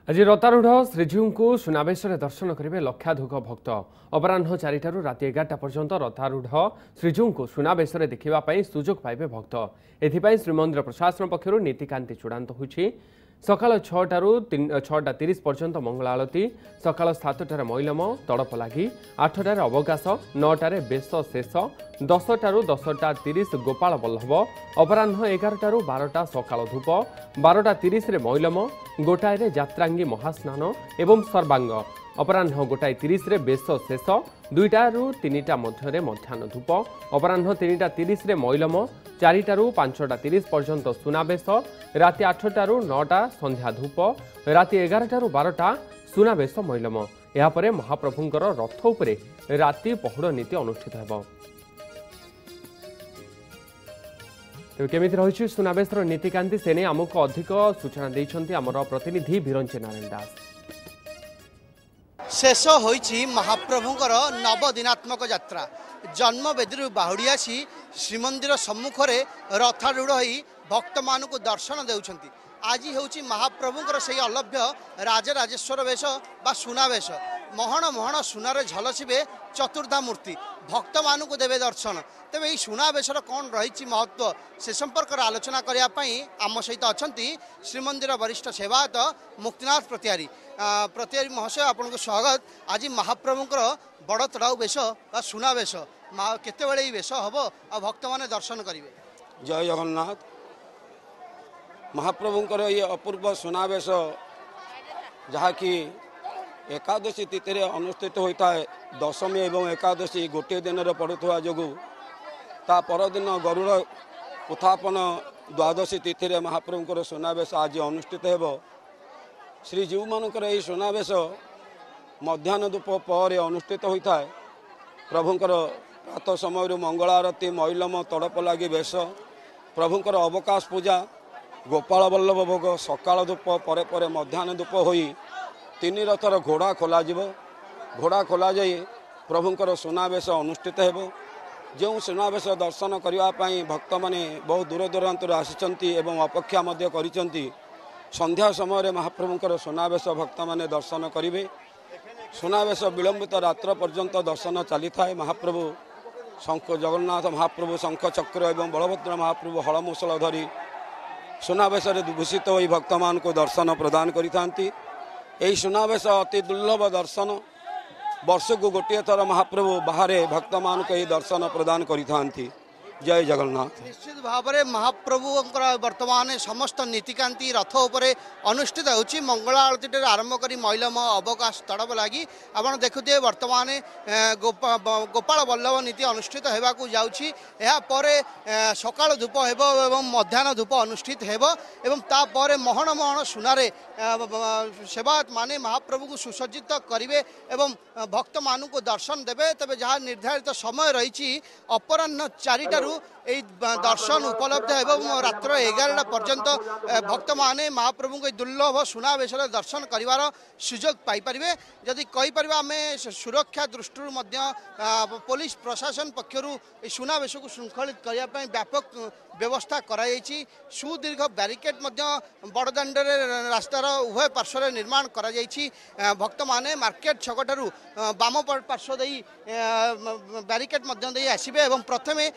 आज रतारूढ़ श्रीजीव को सुनावेश दर्शन करेंगे लक्षाधिक भक्त अपराह 4 राति 11टा पर्यंत रतारूढ़ श्रीजीव को सुनावेश देखापी सुजोग पाइबे भक्त एथिपाई श्रीमंदिर प्रशासन पक्षर नीतिकांति चूड़ांत होइछि। सकाल 6टारू 6:30 पर्यंत मंगल आलती, सकाल 7टार मैलम तड़प लगी, 8टार अवकाश, 9टार बेश शेष, 10टारू 10:30 गोपाल बल्लभ, अपराह 11टारू 12टा सकाल धूप, 12:30 मैलम, गोटाए जात्रांगी महास्नान एवं सर्वांग, अपराह 1:30 बेश शेष, 2टारू 3टा मध्य मध्याह्न धूप, अपराह 3:30 मैलम, 4टारू 5:30 पर्यंत सुनावेश, राति 8टारू 9टा संध्या धूप, राति 11टारू 12टा सुनावेश मैलम। यापर महाप्रभुंकर रथ उपरे राति पहुड़ नीति अनुष्ठित हेब। तेज केमी रही सुनावेश नीतिकांति से नहीं आमको अधिक सूचना देइछन्ति आमर प्रतिनिधि विरंची नारायण दास। शेष होइछि महाप्रभुंकर नवदिनात्मक यात्रा। जन्मवेदी बाहुड़ी आसी श्रीमंदिर सम्मुखरे रथारूढ़ होई भक्त मानक दर्शन देउछन्ति। आज होउछि महाप्रभुंकर सही अलभ्य राजराजेश्वर वेश बा सुनावेश। महण महण सुनारे झलसिबे चतुर्धा मूर्ति, भक्त मानक देवे दर्शन। तेबे यही सुनावेशर कौन रही महत्व से संपर्क आलोचना करने आम सहित अच्छा श्रीमंदिर वरिष्ठ सेवायत मुक्तिनाथ प्रतिहारी प्रतिहारी महाशय आपन को स्वागत। आज महाप्रभुंकर बड़ तड़ाऊ वेश बा सुनावेश केते बेले वेश हम आ भक्त माने दर्शन करेंगे। जय जगन्नाथ। महाप्रभुंकर ये अपूर्व सुनावेश जहाँकि एकादशी तिथि अनुष्ठित होता है। दशमी एवं एकादशी गोटे दिन पड़ुवा जो ता परदिन गरुड़ उत्थापन द्वादशी तिथि महाप्रभुंकर सुनावेश आज अनुष्ठित हेब। श्रीजीव मानकर यही सुनावेश मध्याह्न धूप पर अनुष्ठित होता है। प्रभुंकर प्रातः समय मंगल आरती, मैलम तड़प लगी बेश, प्रभुंकर अवकाश पूजा, गोपाल बल्लभ भोग, सकाल धूप परे परे मध्याह्न धूप होई 3 रथर घोड़ा खोल घोड़ा खोल जाई प्रभुंकर सुनावेश अनुष्ठित हेब। जो सुनावेश दर्शन करने भक्त माने बहुत दूर दूरांतर आसिचंती एवं अपेक्षा मध्य करिचंती। संध्या समय महाप्रभुंकर सुनावेश भक्त माने दर्शन करिवे। सुनावेश विलंबित रात्र पर्यंत दर्शन चली थाए। महाप्रभु शंख जगन्नाथ महाप्रभु शंख चक्र एवं बलभद्र महाप्रभु हलमूसल धरी सुनावेश भूषित होई भक्त मान को दर्शन प्रदान करिथांती। यही सुनावेश अति दुर्लभ दर्शन। वर्ष को गोटे थर महाप्रभु बाहर भक्त मान को ही दर्शन प्रदान करिथांती। जय जगन्नाथ। निश्चित भाव में महाप्रभुंकर वर्तमान समस्त नीतिकांति रथ उपरे अनुष्ठित होछि। मंगल आरती आरंभ करी मैलम अवकाश तड़प लगी आपण देखुए वर्तमान गोपाल बल्लभ नीति अनुष्ठित होगाकू जाउछि। या परे सकाळ धूप हेब एवं मध्याह्न धूप अनुष्ठित हेब एवं तापर महण महण सुनारे सेवायत माने महाप्रभु को सुसज्जित करिवे एवं भक्त मानु को दर्शन देवे। तबे जहाँ निर्धारित समय रही अपराह 4टारू यही दर्शन उपलब्ध एवं रात्र 11टा पर्यंत भक्त माने महाप्रभु को दुर्लभ सुनावेश दर्शन करिवार सुजोग पाइपर। जदि कहीपर आम सुरक्षा दृष्टि पुलिस प्रशासन पक्षर सुनावेश को श्रृंखलित करने व्यापक व्यवस्था कराई। सुदीर्घ ब्यारिकेड बड़दाण्ड रास्तार उभय पार्श्व निर्माण करा भक्त माने मार्केट छकटारू बाम पार्श्व ब्यारिकेड आसबे एवं प्रथमे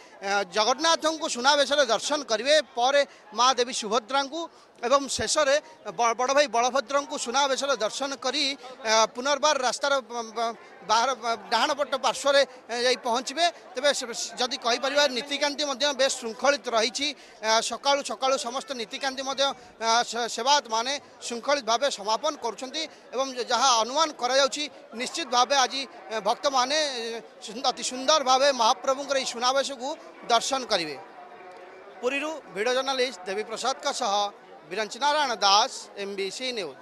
जगन्नाथ को सुनावेश दर्शन करेंगे, पर माँ देवी सुभद्रा को एवं शेष बड़ भाई बलभद्र को सुनावेश दर्शन करी पुनर्बार रास्तार बाहर डाहाण पट पार्श्व पहुँचे। तेरे जदि कहीपर नीतिकांति बेश श्रृंखलित रही। सकाळु सकाळु समस्त नीतिकांति सेवायत माने श्रृंखलित भाव समापन करुँच। जहाँ अनुमान करा निश्चित भाव आज भक्त माने अति सुंदर भाव महाप्रभुंकर सुनावेश को दर्शन करेंगे। पुरी वीडियो जर्नलिस्ट देवी प्रसाद का सह विरंची नारायण दास, MBC न्यूज।